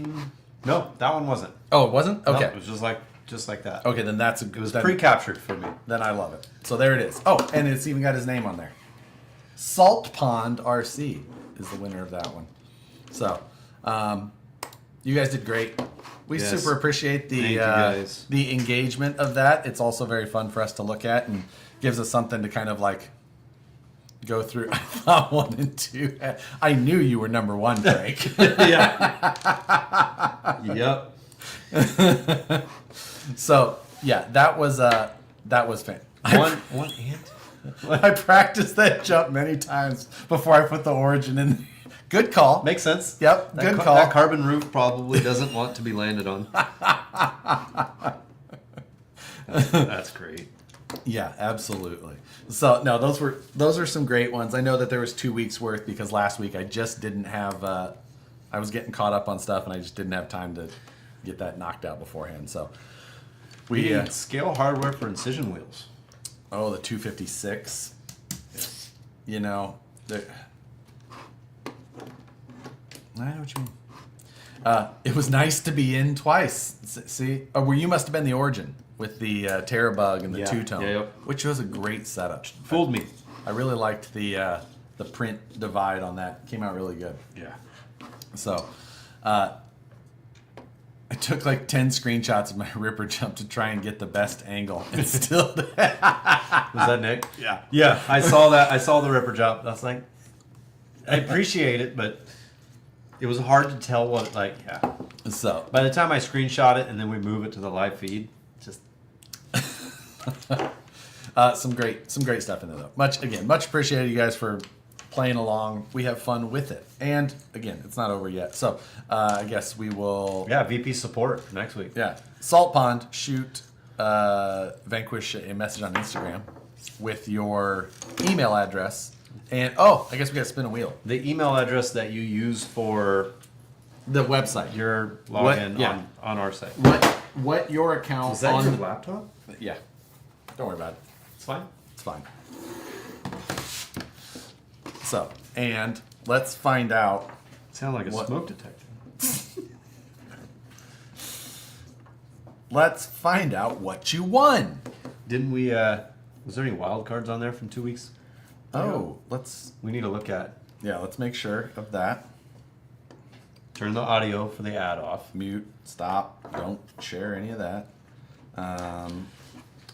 No, that one wasn't. Oh, it wasn't? No, Okay. it was just like that. Okay, then that's a good. It was then, pre-captured for me. then I love it. So there it is. Oh, and it's even got his name on there. Salt Pond RC is the winner of that one. So, you guys did great. We Yes. super appreciate Thank the you, guys. the engagement of that. It's also very fun for us to look at and gives us something to kind of like go through. I thought 1 and 2. I knew you were number 1, Frank. Yeah. Yep. So yeah, that was fun. One and. I practiced that jump many times before I put the origin in. Good call. Makes sense. Yep, That good call. That carbon roof probably doesn't want to be landed on. That's great. Yeah, absolutely. So no, those are some great ones. I know that there was 2 weeks worth because last week I just didn't have. I was getting caught up on stuff and I just didn't have time to get that knocked out beforehand. So We need scale hardware for Incision wheels. the 256. You know, I know what you mean. It was nice to be in twice. See, well, you must have been the origin. with the Terabug and the Yeah, two-tone, yeah, yep. which was a great setup. Fooled me. I really liked the print divide on that. Came out really good. Yeah. So, I took like 10 screenshots of my ripper jump to try and get the best angle, and still. Was that Nick? Yeah. Yeah, I saw that. I saw the ripper jump. I was like, I appreciate it, but it was hard to tell what, like, yeah. So, By the time I screenshot it and then we move it to the live feed, just some great stuff in there though. Much appreciated you guys for playing along. We have fun with it, and again, it's not over yet. So, I guess we will. yeah, VP support for next week. Yeah, Salt Pond, shoot Vanquish a message on Instagram with your email address, and I guess we got to spin a wheel. The email address that you use for The website. your login yeah. on our site. What your account Is that on your laptop? Yeah. Don't worry about it. It's fine. It's fine. So, and let's find out. Sound like a What? smoke detector. Let's find out what you won. Didn't we? Was there any wild cards on there from 2 weeks? Oh, let's We need to look at. let's make sure of that. Turn the audio for the ad off. Mute, stop, don't share any of that.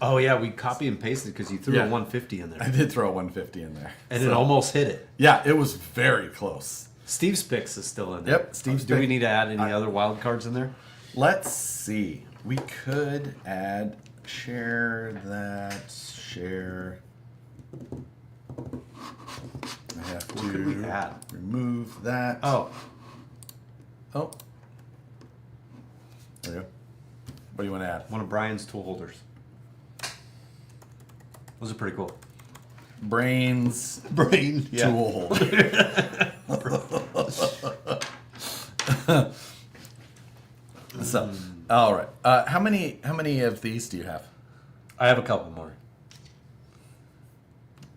Oh yeah, we copy and pasted because you threw Yeah. a 150 in there, I did throw a 150 in there. and it So- almost hit it. Yeah, it was very close. Steve's picks is still in there. Yep, Steve's Do we pick. need to add any other wild cards in there? Let's see. We could add share. I have What to could we add? remove that. Oh, There we go. What do you want to add? one of Brian's tool holders. Those are pretty cool. Brains Brain tool holder. So, all right. How many of these do you have? I have a couple more.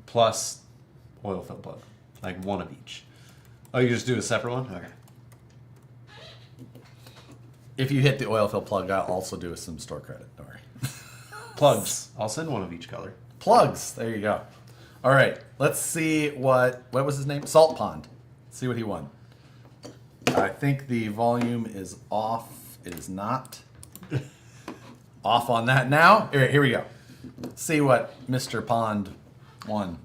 Plus oil fill plug. Like one of each. Oh, you just do a separate one? Okay. If you hit the oil fill plug, I'll also do some store credit. Don't worry. Plugs. I'll send one of each color. Plugs. There you go. All right. Let's see what was his name? Salt Pond. See what he won. I think the volume is off. It is not off on that now. Here we go. See what Mr. Pond won.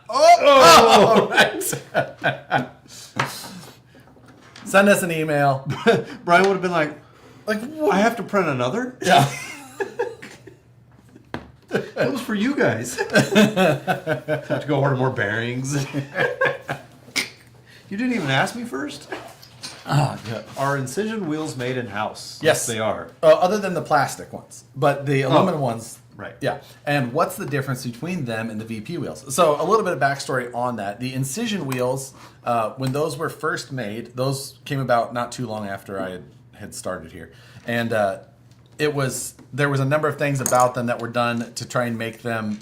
All right. Send us an email. Brian would have been like, Like, I have to print another? yeah. That was for you guys. Have to go order more bearings. You didn't even ask me first? Yeah. Are Incision wheels made in-house? Yes, they are. Other than the plastic ones, but the aluminum ones, right. Yeah. And what's the difference between them and the VP wheels? So a little bit of backstory on that. The Incision wheels, when those were first made, those came about not too long after I had started here, and there was a number of things about them that were done to try and make them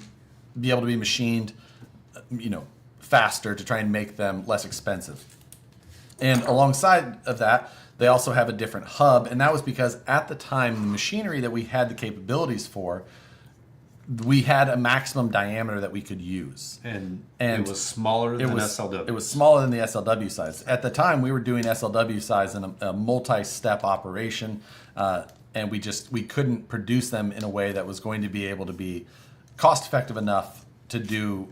be able to be machined, faster, to try and make them less expensive. And alongside of that, they also have a different hub, and that was because at the time, the machinery that we had the capabilities for, we had a maximum diameter that we could use. And And it was smaller than SLW. It was smaller than the SLW size. At the time, we were doing SLW size in a multi-step operation, and we couldn't produce them in a way that was going to be able to be cost-effective enough to do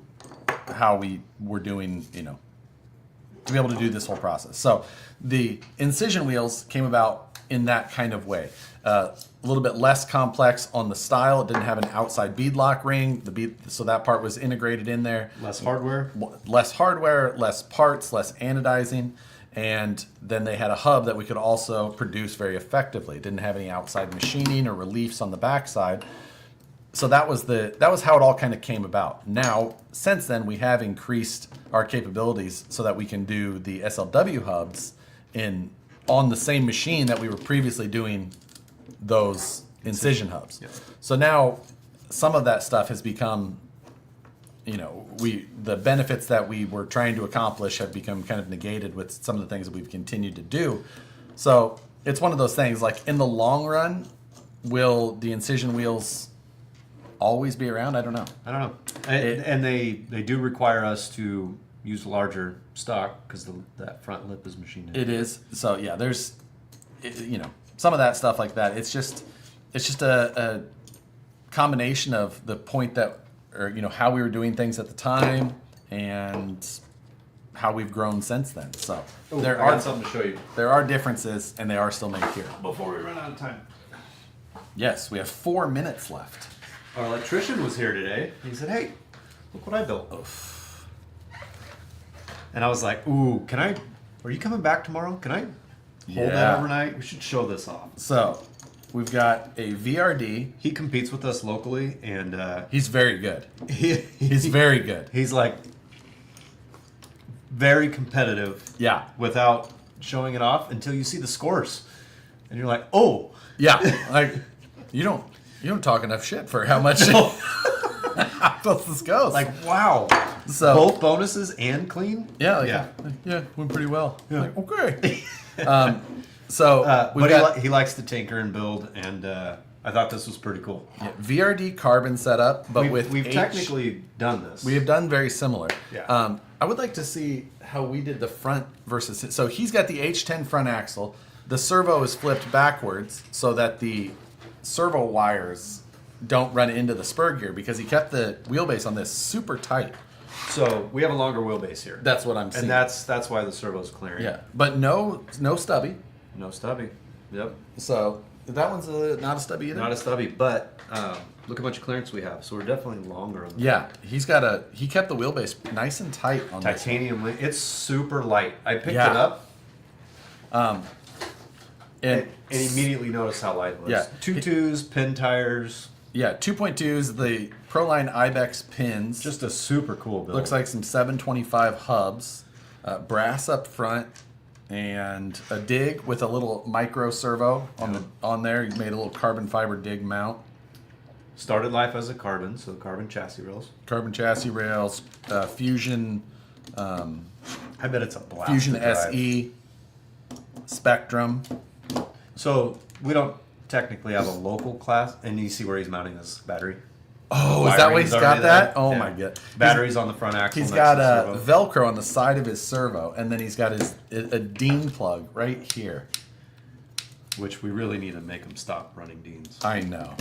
how we were doing, to be able to do this whole process. So the Incision wheels came about in that kind of way. A little bit less complex on the style. It didn't have an outside beadlock ring. So that part was integrated in there. Less hardware? Less hardware, less parts, less anodizing. And then they had a hub that we could also produce very effectively. It didn't have any outside machining or reliefs on the backside. So that was how it all kind of came about. Now, since then, we have increased our capabilities so that we can do the SLW hubs on the same machine that we were previously doing those Incision hubs. Yeah. So now some of that stuff has become, the benefits that we were trying to accomplish have become kind of negated with some of the things that we've continued to do. So it's one of those things. Like in the long run, will the Incision wheels always be around? I don't know. I don't know. And they do require us to use larger stock because that front lip is machined in. It is. So yeah, there's, some of that stuff like that. It's just a combination of the point that, or how we were doing things at the time and how we've grown since then. So I got something to show you there are differences, and they are still made here. before we run out of time. Yes, we have 4 minutes left. Our electrician was here today. He said, "Hey, look what I built." Oof. And I was like, "Ooh, are you coming back tomorrow? Can I hold Yeah. that overnight? We should show this off." So we've got a VRD. He competes with us locally, and He's very good. he's He's very good. He's like very competitive. Yeah. Without showing it off until you see the scores, and you're like, "Oh, Yeah. Like you don't talk enough shit for how much how close this goes. like wow!" So Both bonuses and clean. yeah, yeah, went pretty well. Yeah. Like, okay. So we've But got he likes to tinker and build, and I thought this was pretty cool. VRD carbon setup, but we've technically done this. we have done very similar. Yeah. I would like to see how we did the front versus. So he's got the H10 front axle. The servo is flipped backwards so that the servo wires don't run into the spur gear because he kept the wheelbase on this super tight. So we have a longer wheelbase here. That's what I'm seeing. And that's why the servo's clearing. Yeah, but no stubby. No stubby. Yep. So that one's not a stubby either. Not a stubby, but look how much clearance we have. So we're definitely longer on the Yeah, he kept the wheelbase nice and tight on this. titanium. It's super light. I picked Yeah. it up And and immediately noticed how light it was. Yeah. 2.2s, pin tires. yeah, 2.2s, the Proline Ibex pins. Just a super cool build. Looks like some 725 hubs, brass up front, and a dig with a little micro servo on there. You made a little carbon fiber dig mount. Started life as a carbon, so carbon chassis rails. Carbon chassis rails, Fusion I bet it's a blast. Fusion to drive. SE, Spectrum. So we don't technically have a local class, and you see where he's mounting his battery. Oh, is that why Wiring's he's got already that? there. Oh Yeah. my god! Batteries on the front axle. He's next got to the a servo. Velcro on the side of his servo, and then he's got a Dean plug right here. Which we really need to make him stop running Deans. I know.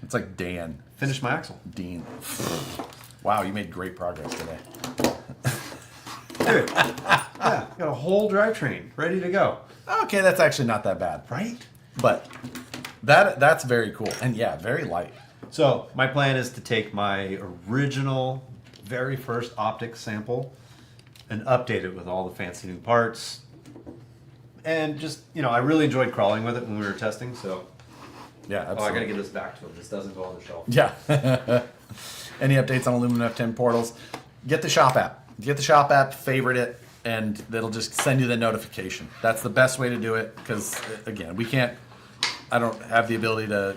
It's like Dan. Finish my axle. Dean. Wow, you made great progress today. Dude, yeah, got a whole drivetrain ready to go. Okay, that's actually not that bad. Right? But that's very cool. And yeah, very light. So my plan is to take my original, very first optic sample and update it with all the fancy new parts. And just, I really enjoyed crawling with it when we were testing, so... Yeah, Oh, I absolutely. gotta give this back to him. This doesn't go on the shelf. Yeah. Any updates on Aluminum F10 portals? Get the shop app. Get the shop app, favorite it, and it'll just send you the notification. That's the best way to do it because, again, I don't have the ability to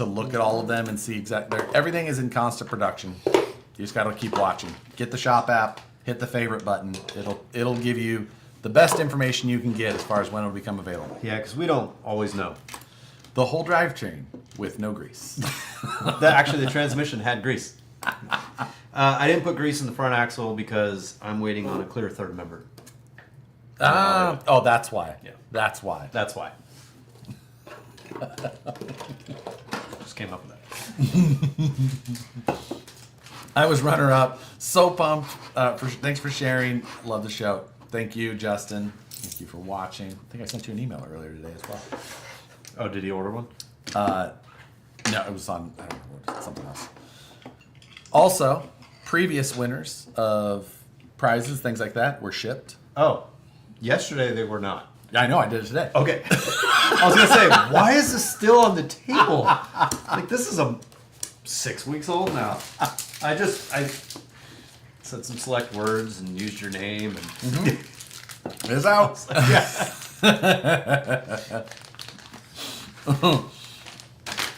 look at all of them and see exactly. Everything is in constant production. You just got to keep watching. Get the shop app, hit the favorite button. It'll give you the best information you can get as far as when it'll become available. Yeah, because we don't always know. The whole drivetrain with no grease. Actually, the transmission had grease. I didn't put grease in the front axle because I'm waiting on a clear third member. Oh, that's why. Yeah. That's why. That's why. Just came up with that. I was runner up. So pumped. Thanks for sharing. Love the show. Thank you, Justin. Thank you for watching. I think I sent you an email earlier today as well. Oh, did he order one? No, it was on, I don't know, what, something else. Also, previous winners of prizes, things like that, were shipped. Oh, yesterday they were not. I know, I did it today. Okay. I was going to say, why is this still on the table? Like, this is 6 weeks old now. I said some select words and used your name. And It's out.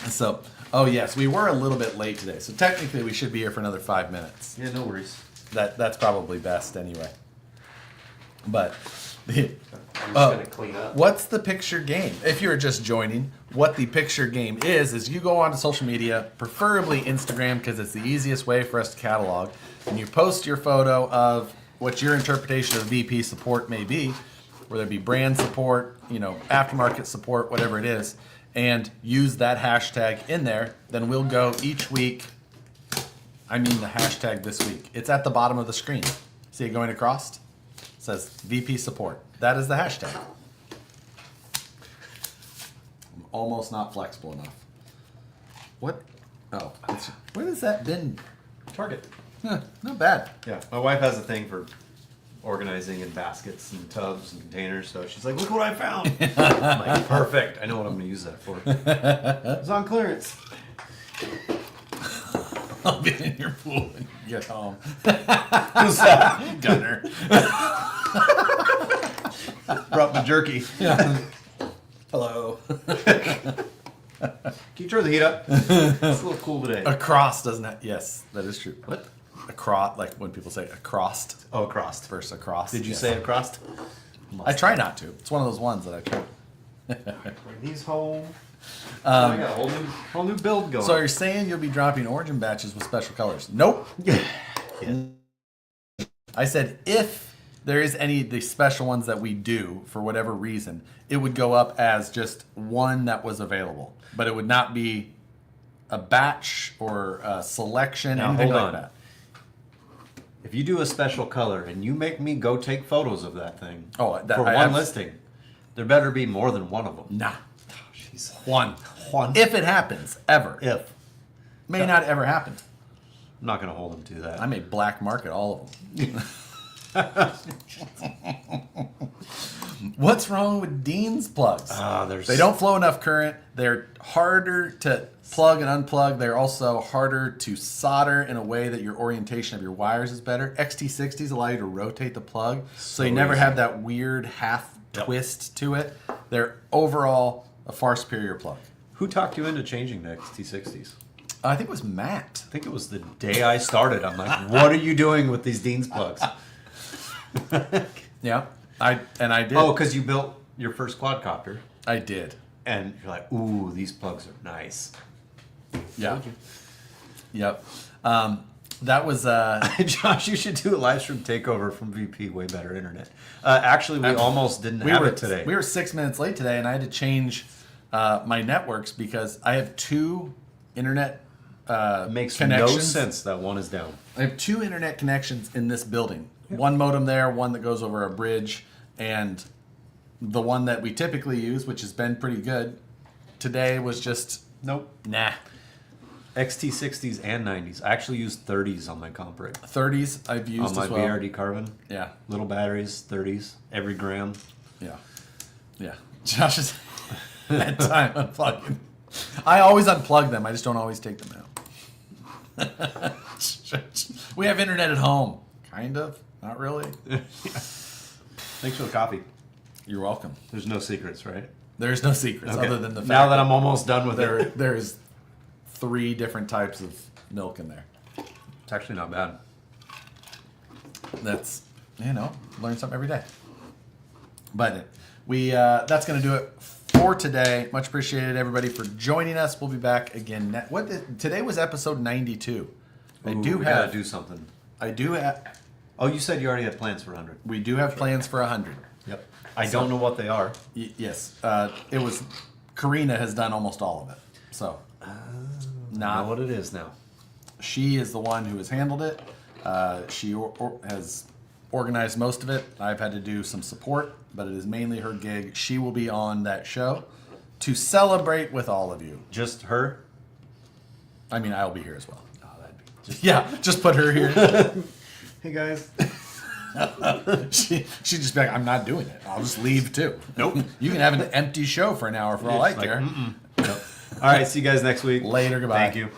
So, oh yes, we were a little bit late today. So technically we should be here for another 5 minutes. Yeah, no worries. That's probably best anyway. But I'm just going to clean up. What's the picture game? If you're just joining, what the picture game is you go onto social media, preferably Instagram, because it's the easiest way for us to catalog, and you post your photo of what your interpretation of VP support may be, whether it be brand support, aftermarket support, whatever it is, and use that hashtag in there. Then we'll go each week. I mean the hashtag this week. It's at the bottom of the screen. See it going across? It says VP support. That is the hashtag. I'm almost not flexible enough. What? Oh, what has that been? Target. Huh, not bad. Yeah, my wife has a thing for organizing in baskets and tubs and containers, so she's like, look what I found. I'm like, perfect. I know what I'm going to use that for. It's on clearance. I'll be in your pool when you get home. Who's that? Gunner. Brought the jerky. Yeah. Hello. Can you turn the heat up? It's a little cool today. Across doesn't have, yes, that is true. What? Across, like when people say across. Oh, across. Versus across. Did you yes. say across? I try not to. It's one of those ones that I try. Bring these home. I got a whole new build going. So you're saying you'll be dropping origin batches with special colors? Nope. Yeah. I said if there is any of the special ones that we do for whatever reason, it would go up as just one that was available, but it would not be a batch or a selection, Now, anything hold like on. that. If you do a special color and you make me go take photos of that thing Oh, that- for I one abs- listing, there better be more than one of them. Nah. Jeez. One. One. If it happens, ever. If. May not ever happen. I'm not going to hold them to that. I may black market all of them. What's wrong with Dean's plugs? They don't flow enough current. They're harder to plug and unplug. They're also harder to solder in a way that your orientation of your wires is better. XT60s allow you to rotate the plug, so you never easy. have that weird half twist to it. They're overall a far superior plug. Who talked you into changing to XT60s? I think it was Matt. I think it was the day I started. I'm like, what are you doing with these Dean's plugs? Yeah, I did. Oh, because you built your first quadcopter, I did. and you're like, ooh, these plugs are nice. Yeah. Yep. That was Josh, you should do a live stream takeover from VP. Way better internet. Actually, we almost didn't have it today. We were 6 minutes late today, and I had to change my networks because I have two internet Makes connections. no sense that one is down. I have two internet connections in this building. One modem there, one that goes over a bridge, and the one that we typically use, which has been pretty good, today was just Nope. nah. XT60s and 90s. I actually use 30s on my comp rig. 30s I've On used my as well. BRD Carbon. Yeah, Little batteries, 30s, every gram. yeah, yeah. Josh is that time unplugging. I always unplug them. I just don't always take them out. We have internet at home. Kind of. Not really. Thanks for the coffee. You're welcome. There's no secrets, right? There's no secrets Okay. other than the fact Now that I'm almost done with it, there's 3 different types of milk in there. it's actually not bad. That's, learn something every day. But we that's going to do it for today. Much appreciated, everybody, for joining us. We'll be back again. Today was episode 92. We gotta do something. I do have. Oh, you said you already had plans for 100. We do have plans for 100. Yep. I don't know what they are. Yes. It was. Karina has done almost all of it. So. I know what it is now. She is the one who has handled it. She has organized most of it. I've had to do some support, but it is mainly her gig. She will be on that show to celebrate with all of you. Just her? I mean, I'll be here as well. Oh, that'd be Just put her here. Hey guys. She'd just be like, I'm not doing it. I'll just leave too. Nope. You can have an empty show for an hour for all I care. Nope. All right, see you guys next week. Later, goodbye. Thank you.